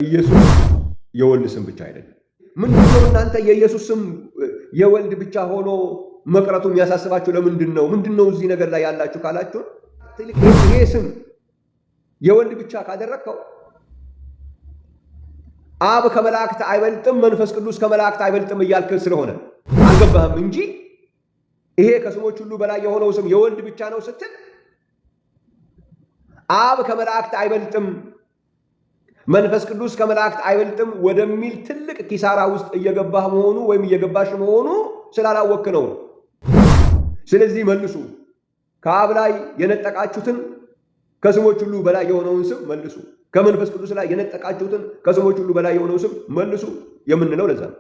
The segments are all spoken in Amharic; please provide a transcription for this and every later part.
ኢየሱስ የወልድ ስም ብቻ አይደለም። ምንድነው እናንተ የኢየሱስ ስም የወልድ ብቻ ሆኖ መቅረቱ የሚያሳስባችሁ ለምንድን ነው? ምንድነው እዚህ ነገር ላይ ያላችሁ ካላችሁ ይሄ ስም የወልድ ብቻ ካደረከው አብ ከመላእክት አይበልጥም፣ መንፈስ ቅዱስ ከመላእክት አይበልጥም እያልክ ስለሆነ አልገባህም እንጂ ይሄ ከስሞች ሁሉ በላይ የሆነው ስም የወልድ ብቻ ነው ስትል አብ ከመላእክት አይበልጥም፣ መንፈስ ቅዱስ ከመላእክት አይበልጥም ወደሚል ትልቅ ኪሳራ ውስጥ እየገባህ መሆኑ ወይም እየገባሽ መሆኑ ስላላወክ ነው። ስለዚህ መልሱ። ከአብ ላይ የነጠቃችሁትን ከስሞች ሁሉ በላይ የሆነውን ስም መልሱ። ከመንፈስ ቅዱስ ላይ የነጠቃችሁትን ከስሞች ሁሉ በላይ የሆነው ስም መልሱ የምንለው ለዛ ነው።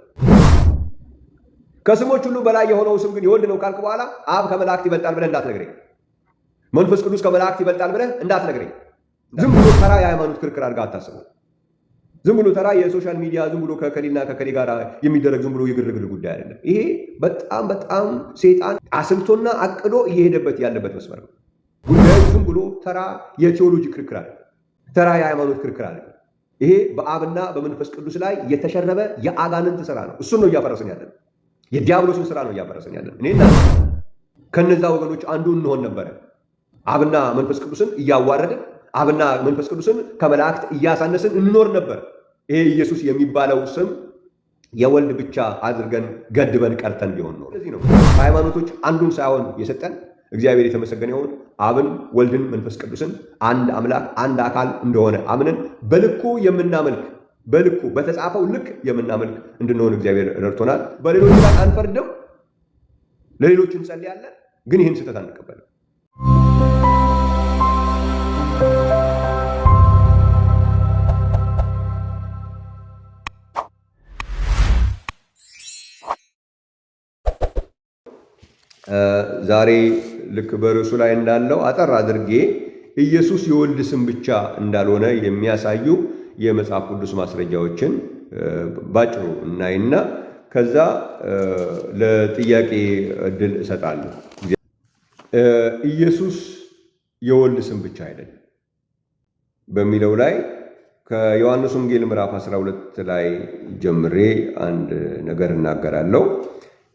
ከስሞች ሁሉ በላይ የሆነው ስም ግን የወልድ ነው ካልክ በኋላ አብ ከመላእክት ይበልጣል ብለህ እንዳትነግረኝ፣ መንፈስ ቅዱስ ከመላእክት ይበልጣል ብለህ እንዳትነግረኝ። ዝም ብሎ ተራ የሃይማኖት ክርክር አድርገህ አታስበው። ዝም ብሎ ተራ የሶሻል ሚዲያ ዝም ብሎ ከከሌና ከከሌ ጋር የሚደረግ ዝም ብሎ የግርግር ጉዳይ አይደለም። ይሄ በጣም በጣም ሰይጣን አስልቶና አቅዶ እየሄደበት ያለበት መስመር ነው። ጉዳዩ ዝም ብሎ ተራ የቴዎሎጂ ክርክር አለ፣ ተራ የሃይማኖት ክርክር አለ። ይሄ በአብና በመንፈስ ቅዱስ ላይ የተሸረበ የአጋንንት ስራ ነው። እሱን ነው እያፈረስን ያለን። የዲያብሎስን ስራ ነው እያፈረስን ያለን። እኔና ከነዛ ወገኖች አንዱ እንሆን ነበረ። አብና መንፈስ ቅዱስን እያዋረድን፣ አብና መንፈስ ቅዱስን ከመላእክት እያሳነስን እንኖር ነበር። ይሄ ኢየሱስ የሚባለው ስም የወልድ ብቻ አድርገን ገድበን ቀርተን ቢሆን ነው። ስለዚህ ነው ሃይማኖቶች አንዱን ሳይሆን የሰጠን። እግዚአብሔር የተመሰገነ ይሁን። አብን፣ ወልድን፣ መንፈስ ቅዱስን አንድ አምላክ አንድ አካል እንደሆነ አምነን በልኩ የምናመልክ በልኩ በተጻፈው ልክ የምናመልክ እንድንሆን እግዚአብሔር ረድቶናል። በሌሎች ላይ አንፈርድም፣ ለሌሎች እንጸልያለን፣ ግን ይህን ስህተት አንቀበልም። ዛሬ ልክ በርዕሱ ላይ እንዳለው አጠር አድርጌ ኢየሱስ የወልድ ስም ብቻ እንዳልሆነ የሚያሳዩ የመጽሐፍ ቅዱስ ማስረጃዎችን ባጭሩ እናይና ከዛ ለጥያቄ እድል እሰጣለሁ። ኢየሱስ የወልድ ስም ብቻ አይደለም በሚለው ላይ ከዮሐንስ ወንጌል ምዕራፍ 12 ላይ ጀምሬ አንድ ነገር እናገራለሁ።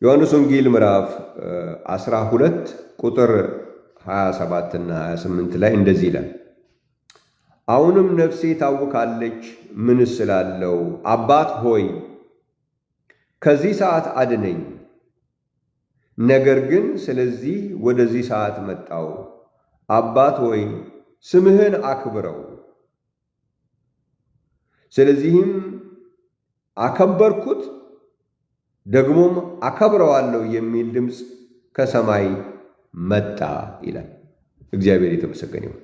ዮሐንስ ወንጌል ምዕራፍ 12 ቁጥር 27 እና 28 ላይ እንደዚህ ይላል፣ አሁንም ነፍሴ ታውካለች፣ ምንስ ስላለው አባት ሆይ ከዚህ ሰዓት አድነኝ። ነገር ግን ስለዚህ ወደዚህ ሰዓት መጣው። አባት ሆይ ስምህን አክብረው። ስለዚህም አከበርኩት ደግሞም አከብረዋለሁ የሚል ድምፅ ከሰማይ መጣ ይላል። እግዚአብሔር የተመሰገነ ይሁን።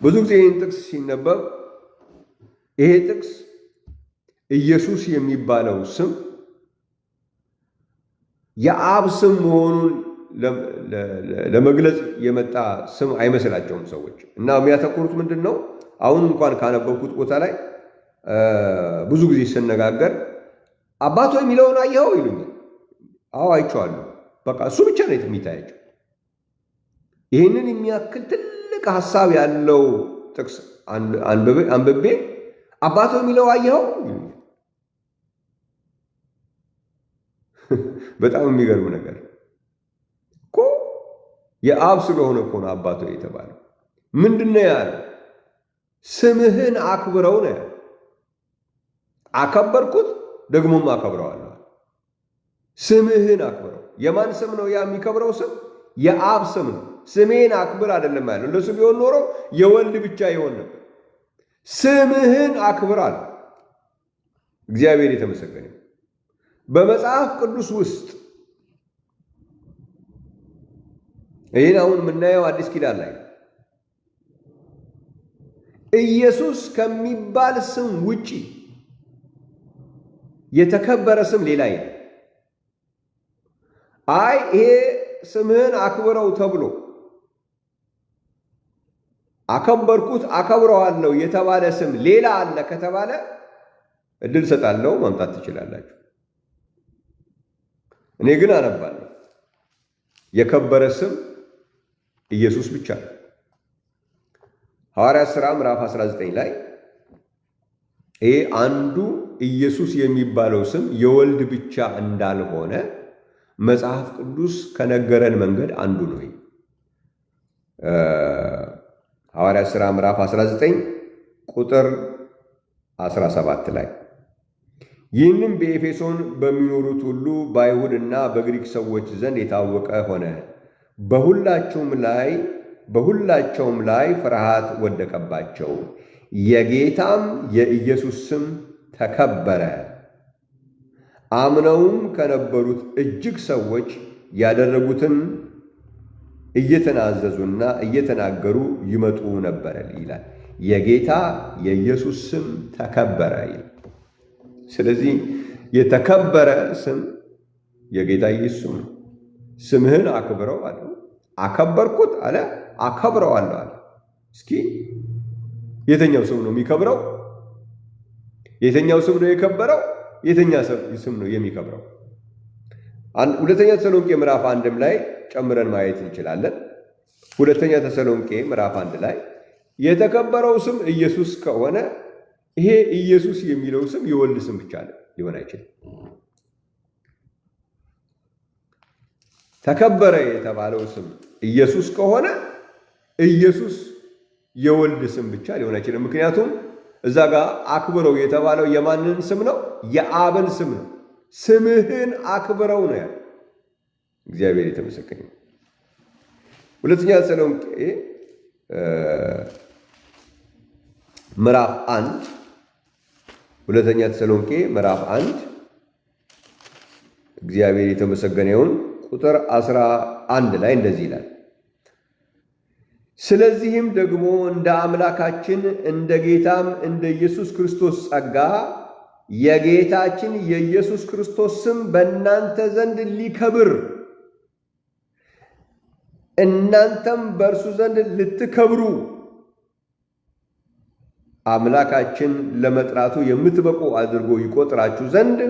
ብዙ ጊዜ ይህን ጥቅስ ሲነበብ ይሄ ጥቅስ ኢየሱስ የሚባለው ስም የአብ ስም መሆኑን ለመግለጽ የመጣ ስም አይመስላቸውም ሰዎች። እና የሚያተኩሩት ምንድን ነው? አሁን እንኳን ካነበብኩት ቦታ ላይ ብዙ ጊዜ ስነጋገር አባቶ የሚለውን አየኸው ይሉኛል። አዎ አይቼዋለሁ። በቃ እሱ ብቻ ነው የሚታያቸው። ይህንን የሚያክል ትልቅ ሀሳብ ያለው ጥቅስ አንብቤ አባቶ የሚለው አየኸው ይሉኛል። በጣም የሚገርም ነገር እኮ የአብ ስለሆነ እኮ ነው አባቶ የተባለው። ምንድን ነው ያለው? ስምህን አክብረው ነው ያለው። አከበርኩት ደግሞም አከብረዋለሁ። ስምህን አክብረው። የማን ስም ነው ያ የሚከብረው ስም? የአብ ስም ነው። ስሜን አክብር አይደለም ያለው። እንደሱ ቢሆን ኖሮ የወልድ ብቻ ይሆን ነበር። ስምህን አክብር አለ። እግዚአብሔር የተመሰገነ። በመጽሐፍ ቅዱስ ውስጥ ይህን አሁን የምናየው አዲስ ኪዳን ላይ ኢየሱስ ከሚባል ስም ውጪ የተከበረ ስም ሌላ የለም። አይ ይሄ ስምህን አክብረው ተብሎ አከበርኩት አከብረዋለሁ የተባለ ስም ሌላ አለ ከተባለ እድል ሰጣለሁ፣ ማምጣት ትችላላችሁ። እኔ ግን አነባለሁ። የከበረ ስም ኢየሱስ ብቻ ነው። ሐዋርያት ሥራ ምዕራፍ 19 ላይ ይሄ አንዱ ኢየሱስ የሚባለው ስም የወልድ ብቻ እንዳልሆነ መጽሐፍ ቅዱስ ከነገረን መንገድ አንዱ ነው። ሐዋርያት ሥራ ምዕራፍ 19 ቁጥር 17 ላይ ይህንም በኤፌሶን በሚኖሩት ሁሉ በአይሁድና በግሪክ ሰዎች ዘንድ የታወቀ ሆነ፣ በሁላቸውም ላይ ፍርሃት ወደቀባቸው፣ የጌታም የኢየሱስ ስም ተከበረ። አምነውም ከነበሩት እጅግ ሰዎች ያደረጉትን እየተናዘዙና እየተናገሩ ይመጡ ነበር ይላል። የጌታ የኢየሱስ ስም ተከበረ ይላል። ስለዚህ የተከበረ ስም የጌታ ኢየሱስ ስም ነው። ስምህን አክብረው አለ። አከበርኩት አለ፣ አከብረዋለሁ አለ። እስኪ የተኛው ስም ነው የሚከብረው? የተኛው ስም ነው የከበረው? የተኛ ስም ነው የሚከብረው? ሁለተኛ ተሰሎንቄ ምዕራፍ 1 ላይ ጨምረን ማየት እንችላለን። ሁለተኛ ተሰሎንቄ ምዕራፍ 1 ላይ የተከበረው ስም ኢየሱስ ከሆነ ይሄ ኢየሱስ የሚለው ስም የወልድ ስም ብቻ ሊሆን አይችልም። ተከበረ የተባለው ስም ኢየሱስ ከሆነ ኢየሱስ የወልድ ስም ብቻ ሊሆን አይችልም። ምክንያቱም እዛ ጋር አክብረው የተባለው የማንን ስም ነው? የአብን ስም ነው። ስምህን አክብረው ነው ያለው። እግዚአብሔር የተመሰገነ። ሁለተኛ ተሰሎንቄ ምዕራፍ 1 ሁለተኛ ተሰሎንቄ ምዕራፍ 1 እግዚአብሔር የተመሰገነውን ቁጥር 11 ላይ እንደዚህ ይላል። ስለዚህም ደግሞ እንደ አምላካችን እንደ ጌታም እንደ ኢየሱስ ክርስቶስ ጸጋ የጌታችን የኢየሱስ ክርስቶስ ስም በእናንተ ዘንድ ሊከብር እናንተም በእርሱ ዘንድ ልትከብሩ አምላካችን ለመጥራቱ የምትበቁ አድርጎ ይቆጥራችሁ ዘንድ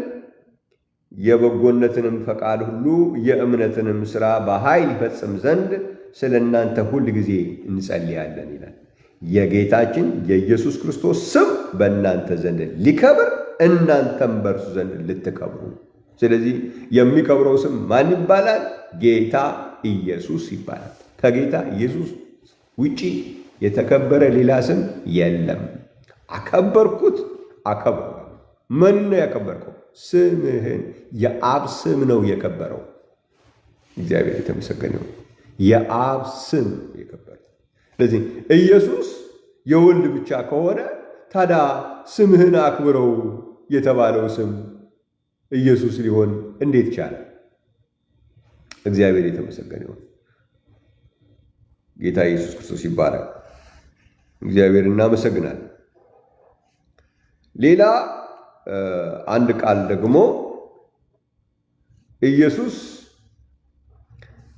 የበጎነትንም ፈቃድ ሁሉ የእምነትንም ሥራ በኃይል ይፈጽም ዘንድ ስለ እናንተ ሁል ጊዜ እንጸልያለን ይላል። የጌታችን የኢየሱስ ክርስቶስ ስም በእናንተ ዘንድ ሊከብር እናንተም በእርሱ ዘንድ ልትከብሩ። ስለዚህ የሚከብረው ስም ማን ይባላል? ጌታ ኢየሱስ ይባላል። ከጌታ ኢየሱስ ውጪ የተከበረ ሌላ ስም የለም። አከበርኩት፣ አከብረዋል። ምን ነው ያከበርከው? ስምህን። የአብ ስም ነው የከበረው። እግዚአብሔር የተመሰገነው። የአብ ስም የከበረው። ስለዚህ ኢየሱስ የወልድ ብቻ ከሆነ ታዲያ ስምህን አክብረው የተባለው ስም ኢየሱስ ሊሆን እንዴት ቻለ? እግዚአብሔር የተመሰገነው። ጌታ ኢየሱስ ክርስቶስ ይባላል። እግዚአብሔር እናመሰግናለን። ሌላ አንድ ቃል ደግሞ ኢየሱስ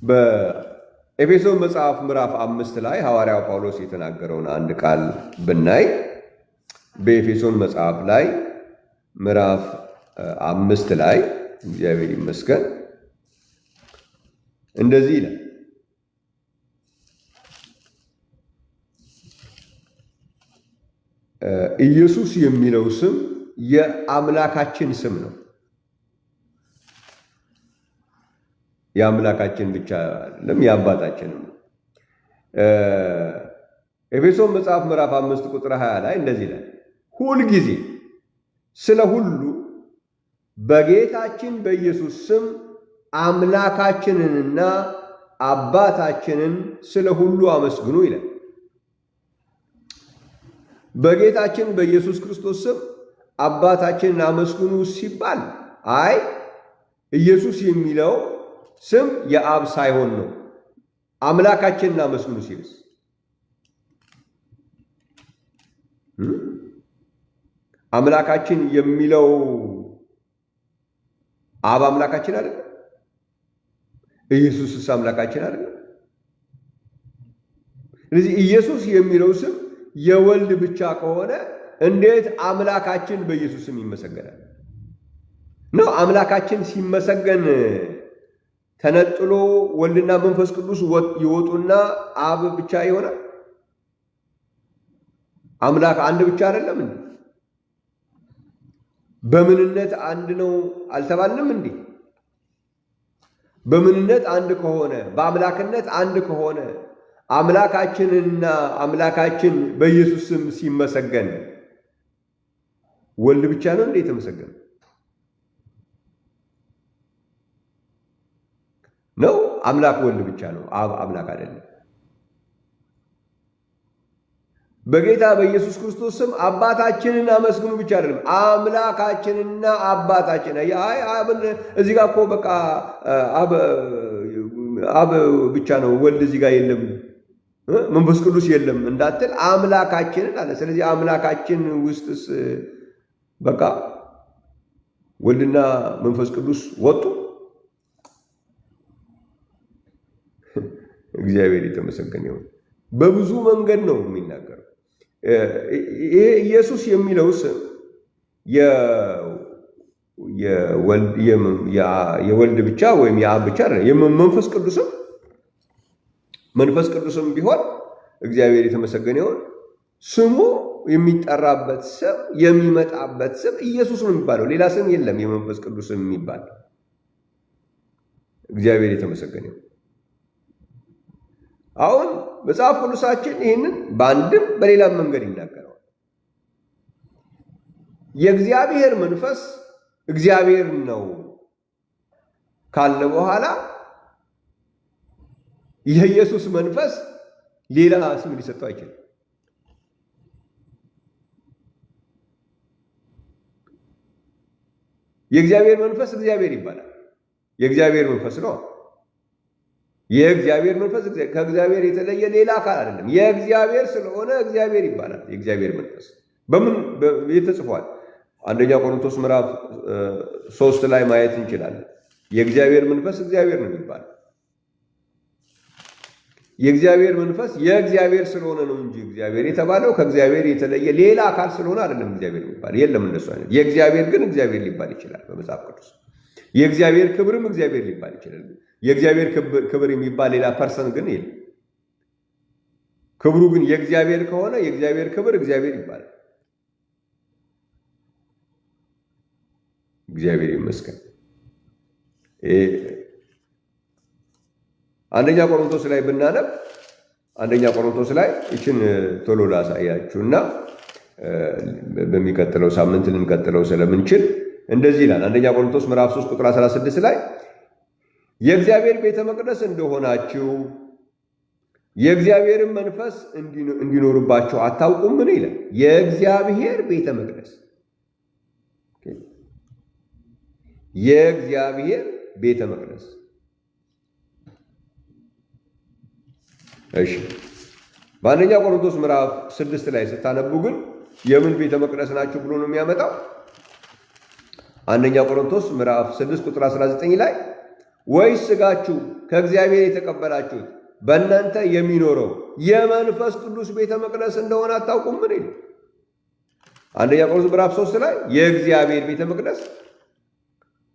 በኤፌሶን መጽሐፍ ምዕራፍ 5 ላይ ሐዋርያው ጳውሎስ የተናገረውን አንድ ቃል ብናይ በኤፌሶን መጽሐፍ ላይ ምዕራፍ 5 ላይ እግዚአብሔር ይመስገን እንደዚህ ይላል። ኢየሱስ የሚለው ስም የአምላካችን ስም ነው። የአምላካችን ብቻ አይደለም፣ የአባታችንም። ኤፌሶን መጽሐፍ ምዕራፍ 5 ቁጥር 20 ላይ እንደዚህ ይላል፣ ሁልጊዜ ስለ ሁሉ በጌታችን በኢየሱስ ስም አምላካችንንና አባታችንን ስለ ሁሉ አመስግኑ ይላል። በጌታችን በኢየሱስ ክርስቶስ ስም አባታችንን አመስግኑ ሲባል አይ ኢየሱስ የሚለው ስም የአብ ሳይሆን ነው። አምላካችንን አመስግኑ ሲልስ አምላካችን የሚለው አብ አምላካችን አይደል? ኢየሱስስ አምላካችን አይደል? ስለዚህ ኢየሱስ የሚለው ስም የወልድ ብቻ ከሆነ እንዴት አምላካችን በኢየሱስ ስም ይመሰገናል? ነው አምላካችን ሲመሰገን ተነጥሎ ወልድና መንፈስ ቅዱስ ይወጡና አብ ብቻ ይሆናል? አምላክ አንድ ብቻ አይደለም እንዴ? በምንነት አንድ ነው አልተባልንም እንዴ? በምንነት አንድ ከሆነ በአምላክነት አንድ ከሆነ አምላካችንና አምላካችን በኢየሱስ ስም ሲመሰገን ወልድ ብቻ ነው እንዴ የተመሰገነ ነው? አምላክ ወልድ ብቻ ነው፣ አብ አምላክ አይደለም። በጌታ በኢየሱስ ክርስቶስ ስም አባታችንን አመስግኑ ብቻ አይደለም፣ አምላካችንና አባታችን። አይ እዚህ ጋር እኮ በቃ አብ ብቻ ነው ወልድ እዚህ ጋር የለም መንፈስ ቅዱስ የለም እንዳትል አምላካችንን አለ። ስለዚህ አምላካችን ውስጥስ በቃ ወልድና መንፈስ ቅዱስ ወጡ። እግዚአብሔር የተመሰገነ ይሁን። በብዙ መንገድ ነው የሚናገረው። ይሄ ኢየሱስ የሚለው ስም የወልድ ብቻ ወይም የአብ ብቻ አይደለም። መንፈስ ቅዱስም ቢሆን እግዚአብሔር የተመሰገነ ይሁን ስሙ የሚጠራበት ስም የሚመጣበት ስም ኢየሱስ ነው የሚባለው። ሌላ ስም የለም የመንፈስ ቅዱስ ስም የሚባል። እግዚአብሔር የተመሰገነ ይሁን። አሁን መጽሐፍ ቅዱሳችን ይህንን በአንድም በሌላም መንገድ ይናገረዋል። የእግዚአብሔር መንፈስ እግዚአብሔር ነው ካለ በኋላ የኢየሱስ መንፈስ ሌላ ስም ሊሰጠው አይችልም። የእግዚአብሔር መንፈስ እግዚአብሔር ይባላል። የእግዚአብሔር መንፈስ ነው። የእግዚአብሔር መንፈስ ከእግዚአብሔር የተለየ ሌላ አካል አይደለም። የእግዚአብሔር ስለሆነ እግዚአብሔር ይባላል። የእግዚአብሔር መንፈስ በምን ተጽፏል? አንደኛ ቆሮንቶስ ምዕራፍ 3 ላይ ማየት እንችላለን። የእግዚአብሔር መንፈስ እግዚአብሔር ነው የሚባለው። የእግዚአብሔር መንፈስ የእግዚአብሔር ስለሆነ ነው እንጂ እግዚአብሔር የተባለው ከእግዚአብሔር የተለየ ሌላ አካል ስለሆነ አይደለም። እግዚአብሔር የሚባል የለም እንደሱ አይነት። የእግዚአብሔር ግን እግዚአብሔር ሊባል ይችላል በመጽሐፍ ቅዱስ። የእግዚአብሔር ክብርም እግዚአብሔር ሊባል ይችላል። የእግዚአብሔር ክብር የሚባል ሌላ ፐርሰን ግን የለም። ክብሩ ግን የእግዚአብሔር ከሆነ የእግዚአብሔር ክብር እግዚአብሔር ይባላል። እግዚአብሔር ይመስገን። አንደኛ ቆሮንቶስ ላይ ብናነብ አንደኛ ቆሮንቶስ ላይ እችን ቶሎ ላሳያችሁና በሚቀጥለው ሳምንት ልንቀጥለው ስለምንችል እንደዚህ ይላል። አንደኛ ቆሮንቶስ ምዕራፍ 3 ቁጥር 16 ላይ የእግዚአብሔር ቤተ መቅደስ እንደሆናችሁ የእግዚአብሔርን መንፈስ እንዲኖርባችሁ አታውቁምን ይላል። የእግዚአብሔር ቤተ መቅደስ የእግዚአብሔር ቤተ መቅደስ። እሺ በአንደኛ ቆሮንቶስ ምዕራፍ 6 ላይ ስታነቡ ግን የምን ቤተ መቅደስ ናችሁ ብሎ ነው የሚያመጣው። አንደኛ ቆሮንቶስ ምዕራፍ 6 ቁጥር 19 ላይ ወይስ ሥጋችሁ ከእግዚአብሔር የተቀበላችሁት በእናንተ የሚኖረው የመንፈስ ቅዱስ ቤተ መቅደስ እንደሆነ አታውቁምን ይላል። አንደኛ ቆሮንቶስ ምዕራፍ 3 ላይ የእግዚአብሔር ቤተ መቅደስ፣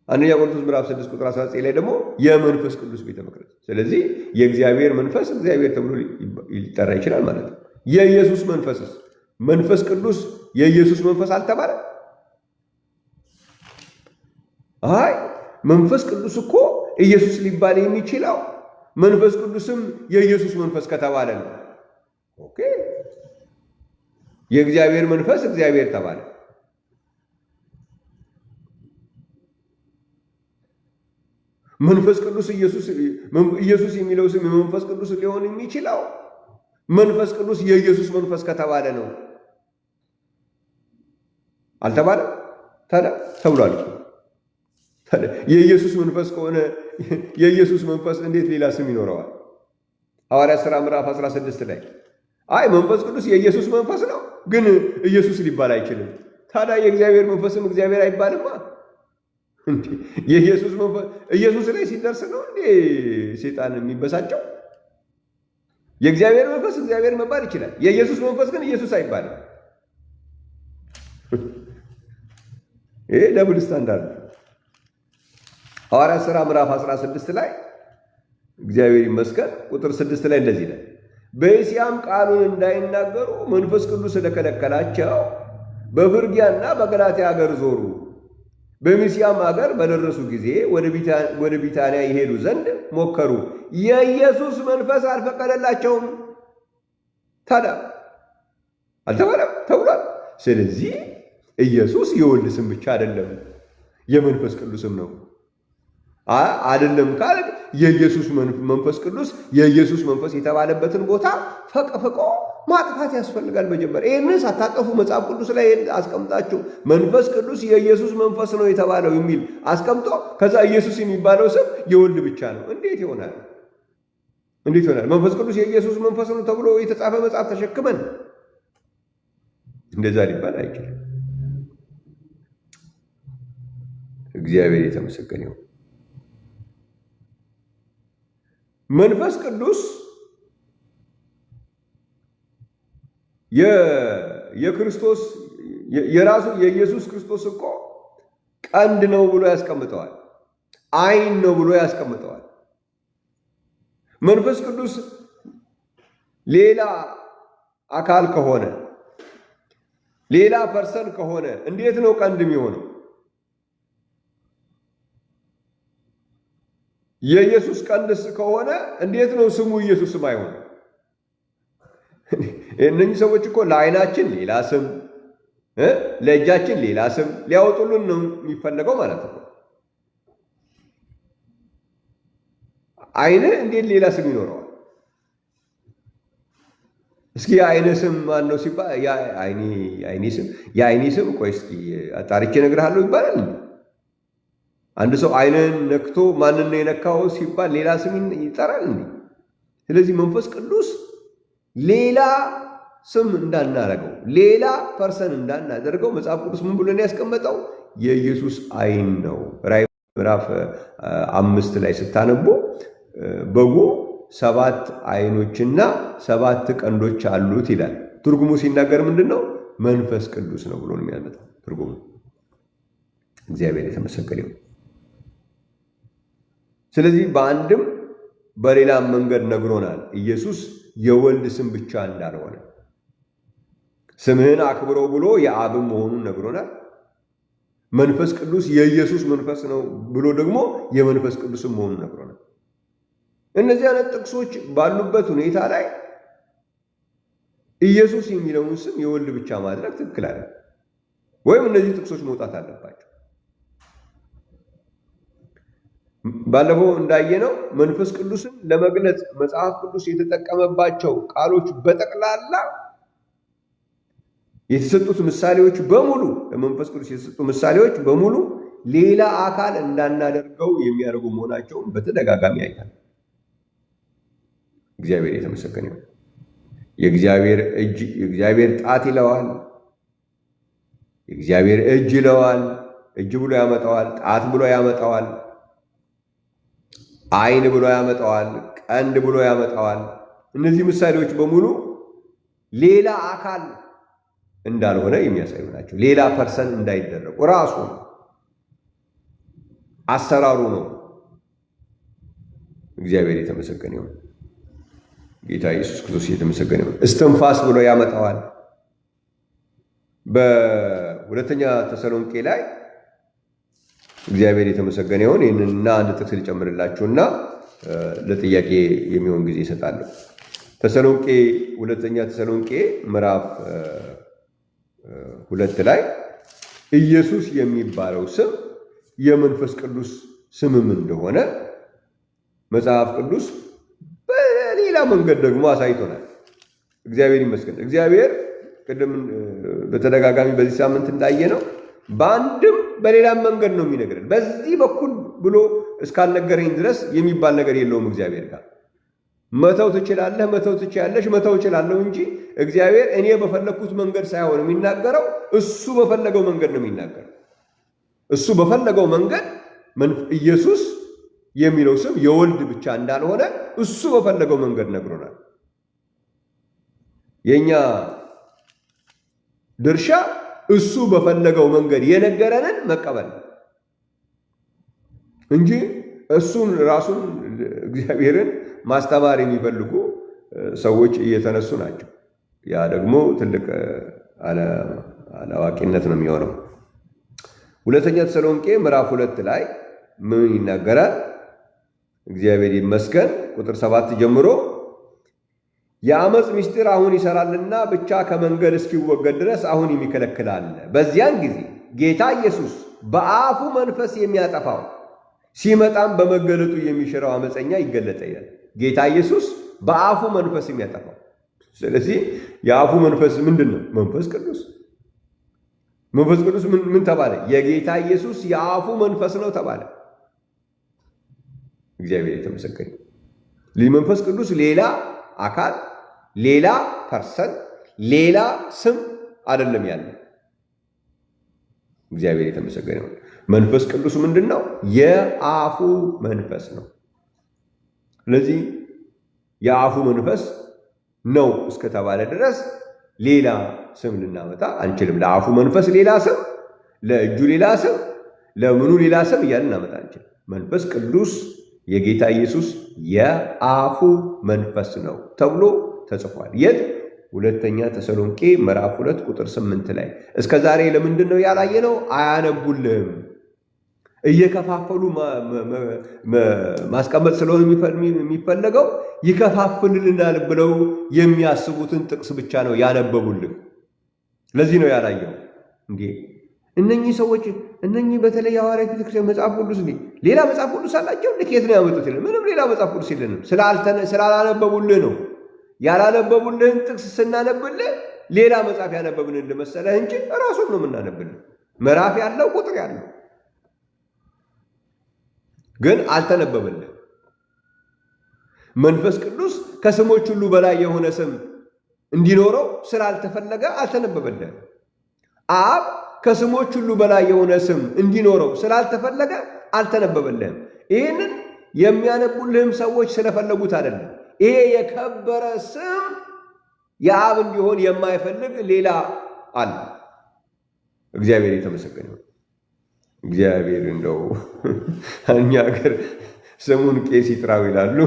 አንደኛ ቆሮንቶስ ምዕራፍ 6 ቁጥር 19 ላይ ደግሞ የመንፈስ ቅዱስ ቤተ መቅደስ። ስለዚህ የእግዚአብሔር መንፈስ እግዚአብሔር ተብሎ ሊጠራ ይችላል ማለት ነው። የኢየሱስ መንፈስስ መንፈስ ቅዱስ የኢየሱስ መንፈስ አልተባለ? አይ መንፈስ ቅዱስ እኮ ኢየሱስ ሊባል የሚችለው መንፈስ ቅዱስም የኢየሱስ መንፈስ ከተባለ ነው። ኦኬ የእግዚአብሔር መንፈስ እግዚአብሔር ተባለ። መንፈስ ቅዱስ ኢየሱስ የሚለው ስም የመንፈስ ቅዱስ ሊሆን የሚችለው መንፈስ ቅዱስ የኢየሱስ መንፈስ ከተባለ ነው። አልተባለም? ታዲያ ተብሏል። የኢየሱስ መንፈስ ከሆነ የኢየሱስ መንፈስ እንዴት ሌላ ስም ይኖረዋል? ሐዋርያት ሥራ ምዕራፍ 16 ላይ አይ መንፈስ ቅዱስ የኢየሱስ መንፈስ ነው፣ ግን ኢየሱስ ሊባል አይችልም። ታዲያ የእግዚአብሔር መንፈስም እግዚአብሔር አይባልማ። እንዴ የኢየሱስ መንፈስ ኢየሱስ ላይ ሲደርስ ነው እንዴ ሰይጣን የሚበሳጨው? የእግዚአብሔር መንፈስ እግዚአብሔር መባል ይችላል። የኢየሱስ መንፈስ ግን ኢየሱስ አይባልም። ይሄ ደብል ስታንዳርድ። ሐዋርያት ሥራ ምዕራፍ 16 ላይ እግዚአብሔር ይመስገን ቁጥር 6 ላይ እንደዚህ ይላል፣ በእስያም ቃሉን እንዳይናገሩ መንፈስ ቅዱስ ስለከለከላቸው በፍርግያና በገላትያ ሀገር ዞሩ። በሚስያም ሀገር በደረሱ ጊዜ ወደ ቢታንያ ይሄዱ ዘንድ ሞከሩ፣ የኢየሱስ መንፈስ አልፈቀደላቸውም። ታዲያ አልተባለም ተብሏል። ስለዚህ ኢየሱስ የወልድ ስም ብቻ አይደለም፣ የመንፈስ ቅዱስም ነው። አይደለም ካል የኢየሱስ መንፈስ ቅዱስ የኢየሱስ መንፈስ የተባለበትን ቦታ ፈቅፍቆ ማጥፋት ያስፈልጋል። መጀመሪያ ይህንን ሳታጠፉ መጽሐፍ ቅዱስ ላይ አስቀምጣችሁ መንፈስ ቅዱስ የኢየሱስ መንፈስ ነው የተባለው የሚል አስቀምጦ ከዛ ኢየሱስ የሚባለው ስም የወልድ ብቻ ነው። እንዴት ይሆናል? እንዴት ይሆናል? መንፈስ ቅዱስ የኢየሱስ መንፈስ ነው ተብሎ የተጻፈ መጽሐፍ ተሸክመን እንደዛ ሊባል አይችልም። እግዚአብሔር የተመሰገነ ይሁን። መንፈስ ቅዱስ የክርስቶስ የራሱ የኢየሱስ ክርስቶስ እኮ ቀንድ ነው ብሎ ያስቀምጠዋል። ዓይን ነው ብሎ ያስቀምጠዋል። መንፈስ ቅዱስ ሌላ አካል ከሆነ ሌላ ፐርሰን ከሆነ እንዴት ነው ቀንድ የሚሆነው? የኢየሱስ ቀንድስ ከሆነ እንዴት ነው ስሙ ኢየሱስም አይሆንም? እነኚህ ሰዎች እኮ ለዓይናችን ሌላ ስም ለእጃችን ሌላ ስም ሊያወጡልን ነው የሚፈለገው ማለት ነው። ዓይን እንዴት ሌላ ስም ይኖረዋል? እስኪ የዓይን ስም ማን ነው ሲባል የዓይኔ ስም ቆይ እስኪ አጣርቼ እነግርሃለሁ ይባላል። አንድ ሰው ዓይንን ነክቶ ማንን ነው የነካው ሲባል ሌላ ስም ይጠራል እንዴ? ስለዚህ መንፈስ ቅዱስ ሌላ ስም እንዳናረገው ሌላ ፐርሰን እንዳናደርገው መጽሐፍ ቅዱስ ምን ብሎ ነው ያስቀመጠው? የኢየሱስ ዓይን ነው። ራዕይ ምዕራፍ 5 ላይ ስታነቡ በጉ 7 ዓይኖችና 7 ቀንዶች አሉት ይላል። ትርጉሙ ሲናገር ምንድን ነው? መንፈስ ቅዱስ ነው ብሎ ነው የሚያመጣው ትርጉሙ። እግዚአብሔር የተመሰገነ ይሁን። ስለዚህ በአንድም በሌላም መንገድ ነግሮናል ኢየሱስ የወልድ ስም ብቻ እንዳልሆነ። ስምህን አክብረው ብሎ የአብም መሆኑን ነግሮናል። መንፈስ ቅዱስ የኢየሱስ መንፈስ ነው ብሎ ደግሞ የመንፈስ ቅዱስም መሆኑን ነግሮናል። እነዚህ አይነት ጥቅሶች ባሉበት ሁኔታ ላይ ኢየሱስ የሚለውን ስም የወልድ ብቻ ማድረግ ትክክል አይደለም፣ ወይም እነዚህ ጥቅሶች መውጣት አለባቸው። ባለፈው እንዳየነው መንፈስ ቅዱስን ለመግለጽ መጽሐፍ ቅዱስ የተጠቀመባቸው ቃሎች በጠቅላላ የተሰጡት ምሳሌዎች በሙሉ ለመንፈስ ቅዱስ የተሰጡ ምሳሌዎች በሙሉ ሌላ አካል እንዳናደርገው የሚያደርጉ መሆናቸውን በተደጋጋሚ አይታል። እግዚአብሔር የተመሰገነ ይሁን። የእግዚአብሔር ጣት ይለዋል፣ የእግዚአብሔር እጅ ይለዋል። እጅ ብሎ ያመጣዋል፣ ጣት ብሎ ያመጣዋል፣ ዓይን ብሎ ያመጣዋል፣ ቀንድ ብሎ ያመጣዋል። እነዚህ ምሳሌዎች በሙሉ ሌላ አካል እንዳልሆነ የሚያሳዩ ናቸው። ሌላ ፐርሰን እንዳይደረጉ ራሱ አሰራሩ ነው። እግዚአብሔር የተመሰገነ ይሁን። ጌታ ኢየሱስ ክርስቶስ የተመሰገነ ይሁን። እስትንፋስ ብሎ ያመጣዋል። በሁለተኛ ተሰሎንቄ ላይ እግዚአብሔር የተመሰገነ ይሁን። ይህንና አንድ ጥቅስ ልጨምርላችሁና ለጥያቄ የሚሆን ጊዜ እሰጣለሁ። ሁለተኛ ተሰሎንቄ ምዕራፍ 2 ላይ ኢየሱስ የሚባለው ስም የመንፈስ ቅዱስ ስምም እንደሆነ መጽሐፍ ቅዱስ በሌላ መንገድ ደግሞ አሳይቶናል። እግዚአብሔር ይመስገን። እግዚአብሔር ቅድም በተደጋጋሚ በዚህ ሳምንት እንዳየ ነው በአንድም በሌላም መንገድ ነው የሚነግረን። በዚህ በኩል ብሎ እስካልነገረኝ ድረስ የሚባል ነገር የለውም። እግዚአብሔር ጋር መተው ትችላለህ፣ መተው ትችላለሽ፣ መተው እችላለሁ እንጂ እግዚአብሔር እኔ በፈለግኩት መንገድ ሳይሆን የሚናገረው እሱ በፈለገው መንገድ ነው የሚናገረው። እሱ በፈለገው መንገድ ኢየሱስ የሚለው ስም የወልድ ብቻ እንዳልሆነ እሱ በፈለገው መንገድ ነግሮናል። የኛ ድርሻ እሱ በፈለገው መንገድ የነገረንን መቀበል እንጂ እሱን ራሱን እግዚአብሔርን ማስተማር የሚፈልጉ ሰዎች እየተነሱ ናቸው። ያ ደግሞ ትልቅ አላዋቂነት ነው የሚሆነው። ሁለተኛ ተሰሎንቄ ምዕራፍ 2 ላይ ምን ይናገራል? እግዚአብሔር ይመስገን ቁጥር 7 ጀምሮ የአመፅ ምስጢር አሁን ይሰራልና ብቻ ከመንገድ እስኪወገድ ድረስ አሁን የሚከለክላል። በዚያን ጊዜ ጌታ ኢየሱስ በአፉ መንፈስ የሚያጠፋው ሲመጣም በመገለጡ የሚሽረው አመፀኛ ይገለጠ ይላል። ጌታ ኢየሱስ በአፉ መንፈስ የሚያጠፋው። ስለዚህ የአፉ መንፈስ ምንድን ነው? መንፈስ ቅዱስ። መንፈስ ቅዱስ ምን ተባለ? የጌታ ኢየሱስ የአፉ መንፈስ ነው ተባለ። እግዚአብሔር የተመሰገነ። መንፈስ ቅዱስ ሌላ አካል፣ ሌላ ፐርሰን፣ ሌላ ስም አይደለም ያለ። እግዚአብሔር የተመሰገነ። መንፈስ ቅዱስ ምንድን ነው? የአፉ መንፈስ ነው። ስለዚህ የአፉ መንፈስ ነው እስከተባለ ድረስ ሌላ ስም ልናመጣ አንችልም። ለአፉ መንፈስ ሌላ ስም፣ ለእጁ ሌላ ስም፣ ለምኑ ሌላ ስም እያልን እናመጣ አንችልም። መንፈስ ቅዱስ የጌታ ኢየሱስ የአፉ መንፈስ ነው ተብሎ ተጽፏል። የት? ሁለተኛ ተሰሎንቄ ምዕራፍ 2 ቁጥር 8 ላይ። እስከ ዛሬ ለምንድን ነው ያላየነው? አያነቡልህም። እየከፋፈሉ ማስቀመጥ ስለሆነ የሚፈለገው ይከፋፍልልናል ብለው የሚያስቡትን ጥቅስ ብቻ ነው ያነበቡልህ። ለዚህ ነው ያላየው። እንዴ እነኚህ ሰዎች እነኚህ በተለይ ሐዋርያት ቤተክርስቲያን መጽሐፍ ቅዱስ ሌላ መጽሐፍ ቅዱስ አላቸው? ከየት ነው ያመጡት? ምንም ሌላ መጽሐፍ ቅዱስ የለንም። ስላላነበቡልህ ነው። ያላነበቡልህን ጥቅስ ስናነብልህ ሌላ መጽሐፍ ያነበብንልህ መሰለህ እንጂ ራሱን ነው የምናነብልህ። ምዕራፍ ያለው ቁጥር ያለው ግን አልተነበበልህ። መንፈስ ቅዱስ ከስሞች ሁሉ በላይ የሆነ ስም እንዲኖረው ስላልተፈለገ አልተነበበልህ። አብ ከስሞች ሁሉ በላይ የሆነ ስም እንዲኖረው ስላልተፈለገ አልተነበበልህም። ይህንን የሚያነቡልህም ሰዎች ስለፈለጉት አይደለም። ይሄ የከበረ ስም የአብ እንዲሆን የማይፈልግ ሌላ አለ። እግዚአብሔር የተመሰገነ። እግዚአብሔር እንደው እኛ ሀገር ስሙን ቄስ ይጥራው ይላሉ።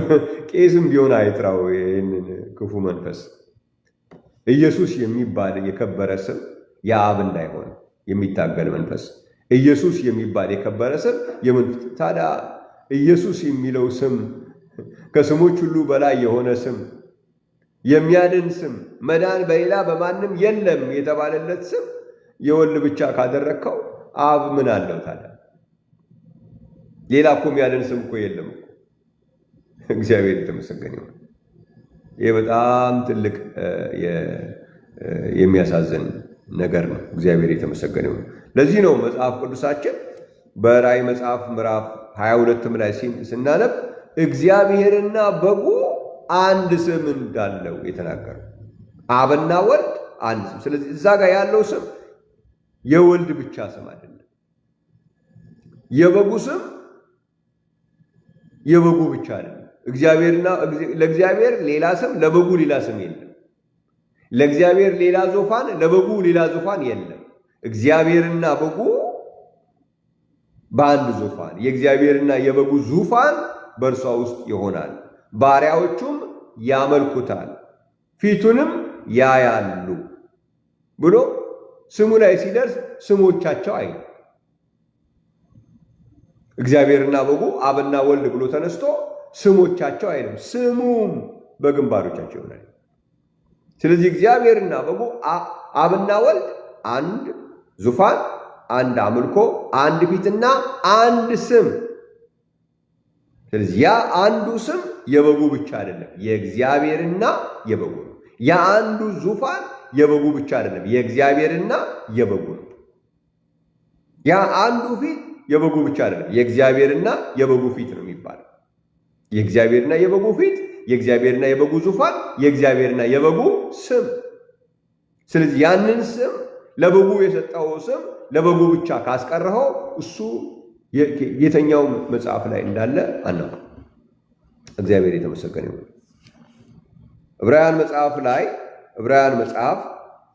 ቄስም ቢሆን አይጥራው ይህንን ክፉ መንፈስ። ኢየሱስ የሚባል የከበረ ስም የአብ እንዳይሆን የሚታገል መንፈስ። ኢየሱስ የሚባል የከበረ ስም ታዲያ ኢየሱስ የሚለው ስም ከስሞች ሁሉ በላይ የሆነ ስም፣ የሚያድን ስም፣ መዳን በሌላ በማንም የለም የተባለለት ስም የወልድ ብቻ ካደረግከው አብ ምን አለው ታዲያ? ሌላ እኮ የሚያድን ስም እኮ የለም እኮ። እግዚአብሔር የተመሰገነ ይሁን። ይህ በጣም ትልቅ የሚያሳዝን ነገር ነው። እግዚአብሔር የተመሰገነ ይሁን። ለዚህ ነው መጽሐፍ ቅዱሳችን በራእይ መጽሐፍ ምዕራፍ 22 ላይ ስናነብ እግዚአብሔርና በጉ አንድ ስም እንዳለው የተናገረው። አብና ወልድ አንድ ስም። ስለዚህ እዛ ጋር ያለው ስም የወልድ ብቻ ስም አይደለም። የበጉ ስም የበጉ ብቻ አይደለም። ለእግዚአብሔር ሌላ ስም፣ ለበጉ ሌላ ስም የለም። ለእግዚአብሔር ሌላ ዙፋን፣ ለበጉ ሌላ ዙፋን የለም። እግዚአብሔርና በጉ በአንድ ዙፋን፣ የእግዚአብሔርና የበጉ ዙፋን በእርሷ ውስጥ ይሆናል። ባሪያዎቹም ያመልኩታል፣ ፊቱንም ያያሉ ብሎ ስሙ ላይ ሲደርስ ስሞቻቸው አይ እግዚአብሔርና በጉ አብና ወልድ ብሎ ተነስቶ ስሞቻቸው አይልም። ስሙም በግንባሮቻቸው ይሆናል። ስለዚህ እግዚአብሔርና በጉ አብና ወልድ አንድ ዙፋን፣ አንድ አምልኮ፣ አንድ ፊትና አንድ ስም። ስለዚህ ያ አንዱ ስም የበጉ ብቻ አይደለም፣ የእግዚአብሔርና የበጉ ነው። ያ አንዱ ዙፋን የበጉ ብቻ አይደለም፣ የእግዚአብሔርና የበጉ ነው። ያ አንዱ ፊት የበጉ ብቻ አይደለም፣ የእግዚአብሔርና የበጉ ፊት ነው የሚባለው። የእግዚአብሔርና የበጉ ፊት፣ የእግዚአብሔርና የበጉ ዙፋን፣ የእግዚአብሔርና የበጉ ስም። ስለዚህ ያንን ስም ለበጉ የሰጠው ስም ለበጉ ብቻ ካስቀረኸው እሱ የተኛው መጽሐፍ ላይ እንዳለ አናውቅም። እግዚአብሔር የተመሰገነ ይሁን። ዕብራውያን መጽሐፍ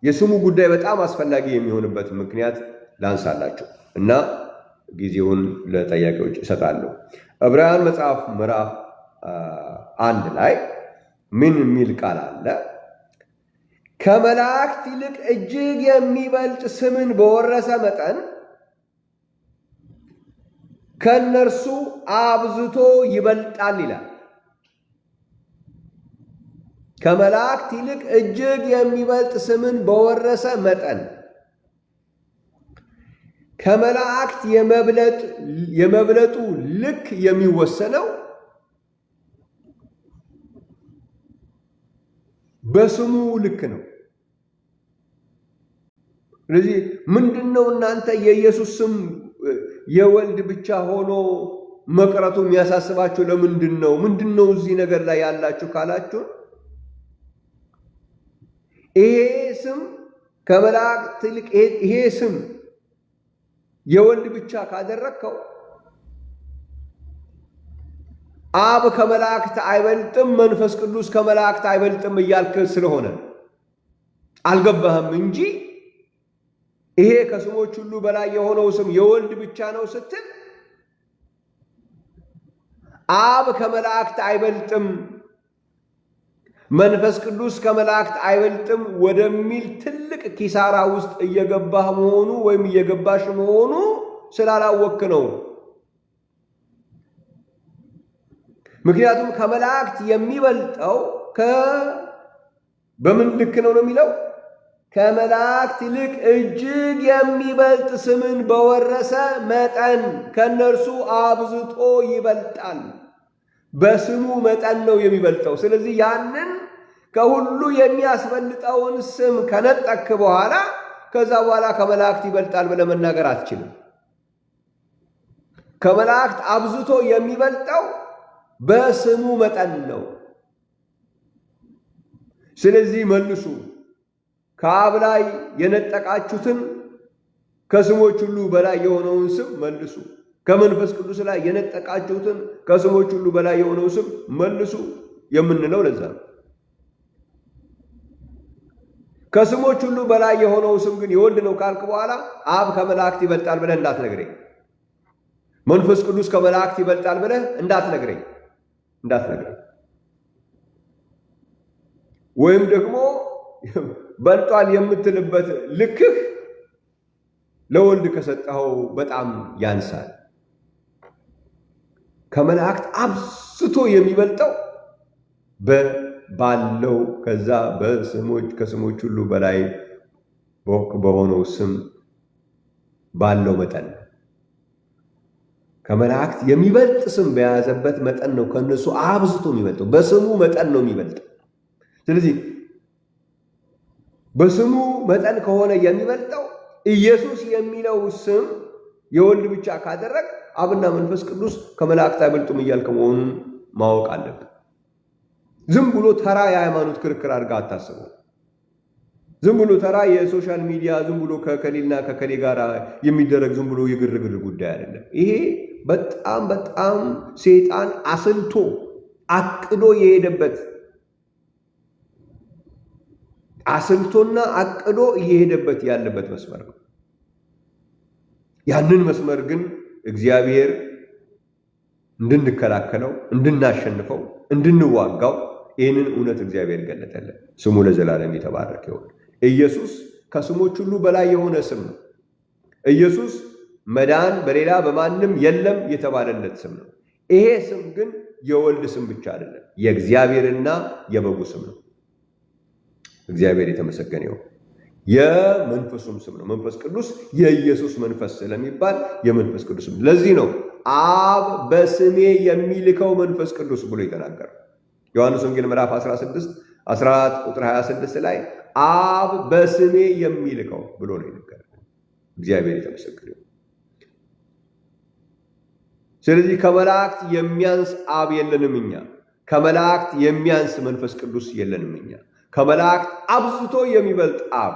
የስሙ ጉዳይ በጣም አስፈላጊ የሚሆንበት ምክንያት ላንሳላችሁ እና ጊዜውን ለጠያቂዎች እሰጣለሁ። ዕብራውያን መጽሐፍ ምዕራፍ 1 ላይ ምን የሚል ቃል አለ? ከመላእክት ይልቅ እጅግ የሚበልጥ ስምን በወረሰ መጠን ከእነርሱ አብዝቶ ይበልጣል ይላል። ከመላእክት ይልቅ እጅግ የሚበልጥ ስምን በወረሰ መጠን ከመላእክት የመብለጡ ልክ የሚወሰነው በስሙ ልክ ነው። ስለዚህ ምንድነው እናንተ የኢየሱስ ስም የወልድ ብቻ ሆኖ መቅረቱ የሚያሳስባችሁ ለምንድን ነው? ምንድነው እዚህ ነገር ላይ ያላችሁ ካላችሁ ይሄ ስም ከመላእክት ይልቅ ይሄ ስም የወልድ ብቻ ካደረግከው አብ ከመላእክት አይበልጥም፣ መንፈስ ቅዱስ ከመላእክት አይበልጥም እያልክ ስለሆነ አልገባህም እንጂ ይሄ ከስሞች ሁሉ በላይ የሆነው ስም የወልድ ብቻ ነው ስትል አብ ከመላእክት አይበልጥም፣ መንፈስ ቅዱስ ከመላእክት አይበልጥም ወደሚል ትልቅ ኪሳራ ውስጥ እየገባህ መሆኑ ወይም እየገባሽ መሆኑ ስላላወክ ነው። ምክንያቱም ከመላእክት የሚበልጠው በምን ልክ ነው የሚለው? ከመላእክት ይልቅ እጅግ የሚበልጥ ስምን በወረሰ መጠን ከነርሱ አብዝቶ ይበልጣል። በስሙ መጠን ነው የሚበልጠው። ስለዚህ ያንን ከሁሉ የሚያስበልጠውን ስም ከነጠቅ በኋላ ከዛ በኋላ ከመላእክት ይበልጣል ብለህ መናገር አትችልም። ከመላእክት አብዝቶ የሚበልጠው በስሙ መጠን ነው። ስለዚህ መልሱ፣ ከአብ ላይ የነጠቃችሁትን ከስሞች ሁሉ በላይ የሆነውን ስም መልሱ። ከመንፈስ ቅዱስ ላይ የነጠቃችሁትን ከስሞች ሁሉ በላይ የሆነው ስም መልሱ የምንለው ለዛ ነው። ከስሞች ሁሉ በላይ የሆነው ስም ግን የወልድ ነው ካልክ በኋላ አብ ከመላእክት ይበልጣል ብለህ እንዳትነግረኝ፣ መንፈስ ቅዱስ ከመላእክት ይበልጣል ብለህ እንዳትነግረኝ። ወይም ደግሞ በልጧል የምትልበት ልክህ ለወልድ ከሰጠኸው በጣም ያንሳል። ከመላእክት አብዝቶ የሚበልጠው ባለው ከዛ ከስሞች ሁሉ በላይ በሆነው ስም ባለው መጠን ከመላእክት የሚበልጥ ስም በያዘበት መጠን ነው ከነሱ አብዝቶ የሚበልጠው። በስሙ መጠን ነው የሚበልጠው። ስለዚህ በስሙ መጠን ከሆነ የሚበልጠው ኢየሱስ የሚለው ስም የወልድ ብቻ ካደረግ አብና መንፈስ ቅዱስ ከመላእክት አይበልጡም እያልክ መሆኑን ማወቅ አለብን። ዝም ብሎ ተራ የሃይማኖት ክርክር አድርጋ አታስበው። ዝም ብሎ ተራ የሶሻል ሚዲያ ዝም ብሎ ከከሌና ከከሌ ጋር የሚደረግ ዝም ብሎ የግርግር ጉዳይ አይደለም። ይሄ በጣም በጣም ሰይጣን አስልቶ አቅዶ የሄደበት አስልቶና አቅዶ እየሄደበት ያለበት መስመር ነው። ያንን መስመር ግን እግዚአብሔር እንድንከላከለው፣ እንድናሸንፈው፣ እንድንዋጋው ይህንን እውነት እግዚአብሔር ገለጠልን። ስሙ ለዘላለም የተባረከ ይሁን። ኢየሱስ ከስሞች ሁሉ በላይ የሆነ ስም ነው። ኢየሱስ መዳን በሌላ በማንም የለም የተባለለት ስም ነው። ይሄ ስም ግን የወልድ ስም ብቻ አይደለም፣ የእግዚአብሔርና የበጉ ስም ነው። እግዚአብሔር የተመሰገነ ይሁን። የመንፈሱም ስም ነው። መንፈስ ቅዱስ የኢየሱስ መንፈስ ስለሚባል የመንፈስ ቅዱስ ስም። ለዚህ ነው አብ በስሜ የሚልከው መንፈስ ቅዱስ ብሎ የተናገረው። ዮሐንስ ወንጌል ምዕራፍ 14 ቁጥር 26 ላይ አብ በስሜ የሚልከው ብሎ ነው የነገረው። እግዚአብሔር የተመሰገነ ይሁን። ስለዚህ ከመላእክት የሚያንስ አብ የለንም እኛ። ከመላእክት የሚያንስ መንፈስ ቅዱስ የለንም እኛ። ከመላእክት አብዝቶ የሚበልጥ አብ፣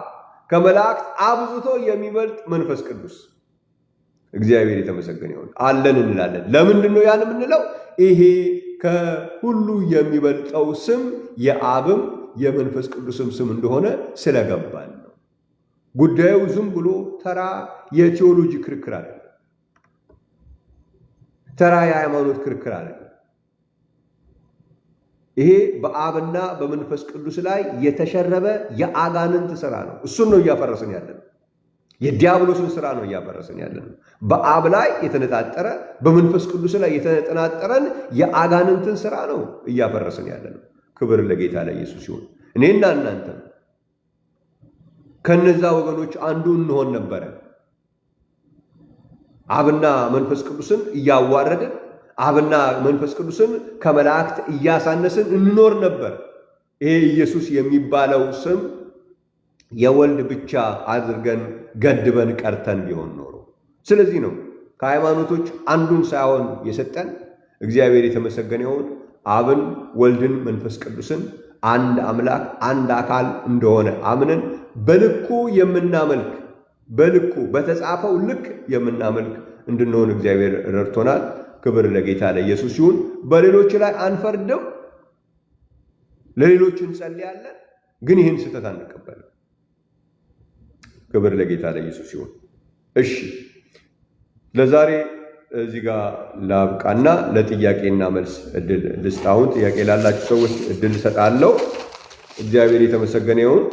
ከመላእክት አብዝቶ የሚበልጥ መንፈስ ቅዱስ። እግዚአብሔር የተመሰገነ ይሁን። አለን እንላለን። ለምንድን ነው ያን የምንለው? ይሄ ከሁሉ የሚበልጠው ስም የአብም የመንፈስ ቅዱስም ስም እንደሆነ ስለገባን ነው። ጉዳዩ ዝም ብሎ ተራ የቴዎሎጂ ክርክር አይደለም። ተራ የሃይማኖት ክርክር አይደለም። ይሄ በአብና በመንፈስ ቅዱስ ላይ የተሸረበ የአጋንንት ሥራ ነው። እሱን ነው እያፈረስን ያለን። የዲያብሎስን ስራ ነው እያፈረስን ያለነው። በአብ ላይ የተነጣጠረ በመንፈስ ቅዱስ ላይ የተነጣጠረን የአጋንንትን ስራ ነው እያፈረስን ያለነው። ክብር ለጌታ ለኢየሱስ ይሁን። እኔና እናንተ ከነዛ ወገኖች አንዱ እንሆን ነበረ። አብና መንፈስ ቅዱስን እያዋረድን አብና መንፈስ ቅዱስን ከመላእክት እያሳነስን እንኖር ነበር። ይሄ ኢየሱስ የሚባለው ስም የወልድ ብቻ አድርገን ገድበን ቀርተን ቢሆን ኖሮ። ስለዚህ ነው ከሃይማኖቶች አንዱን ሳይሆን የሰጠን። እግዚአብሔር የተመሰገነ ይሁን። አብን፣ ወልድን፣ መንፈስ ቅዱስን አንድ አምላክ አንድ አካል እንደሆነ አምነን በልኩ የምናመልክ በልኩ በተጻፈው ልክ የምናመልክ እንድንሆን እግዚአብሔር ረድቶናል። ክብር ለጌታ ለኢየሱስ ይሁን። በሌሎች ላይ አንፈርድም፣ ለሌሎች እንጸልያለን፣ ግን ይህን ስህተት አንቀበልም። ክብር ለጌታ ለኢየሱስ ይሁን። እሺ ለዛሬ እዚህ ጋር ላብቃና ለጥያቄና መልስ እድል ልስጥ። አሁን ጥያቄ ላላችሁ ሰዎች እድል እሰጣለሁ። እግዚአብሔር የተመሰገነ ይሁን።